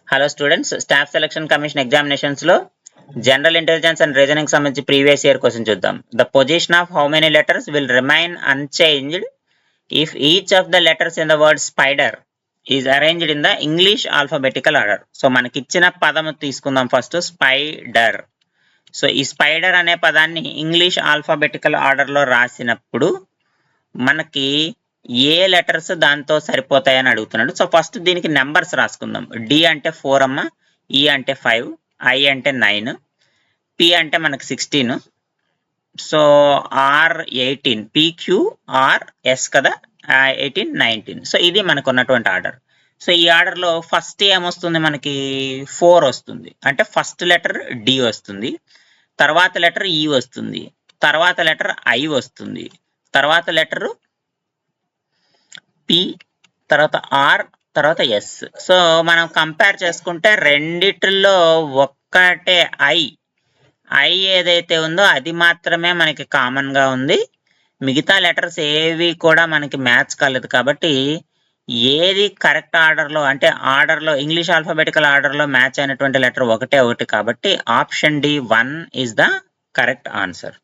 Hello students, staff selection commission examinations లో general intelligence and reasoning సంబంధించి previous year question చూద్దాం. The position of how many letters will remain unchanged if each of the letters in the word spider is arranged in the English alphabetical order. So మనకి ఇచ్చిన పదము తీసుకుందాం first, spider. So ఈ spider అనే పదాన్ని English alphabetical order లో రాసినప్పుడు మనకి ఏ లెటర్స్ దాంతో సరిపోతాయని అడుగుతున్నాడు. సో ఫస్ట్ దీనికి నెంబర్స్ రాసుకుందాం. డి అంటే 4 అమ్మ, ఈ అంటే 5, ఐ అంటే 9, పి అంటే మనకి 16, so R 18, P Q R S కదా, 18, 19. సో ఇది మనకు ఉన్నటువంటి ఆర్డర్. సో ఈ ఆర్డర్ లో ఫస్ట్ ఏమొస్తుంది, మనకి 4 వస్తుంది. అంటే ఫస్ట్ లెటర్ డి వస్తుంది, తర్వాత లెటర్ ఈ వస్తుంది, తర్వాత లెటర్ ఐ వస్తుంది, తర్వాత లెటర్ పి, తర్వాత ఆర్, తర్వాత ఎస్. సో మనం కంపేర్ చేసుకుంటే రెండిట్లో ఒక్కటే ఐ ఏదైతే ఉందో అది మాత్రమే మనకి కామన్ గా ఉంది. మిగతా లెటర్స్ ఏవి కూడా మనకి మ్యాచ్ కాలేదు. కాబట్టి ఏది కరెక్ట్ ఆర్డర్ లో, అంటే ఆర్డర్ లో ఇంగ్లీష్ ఆల్ఫాబెటికల్ ఆర్డర్ లో మ్యాచ్ అయినటువంటి లెటర్ ఒకటే ఒకటి. కాబట్టి option D 1 is the correct answer.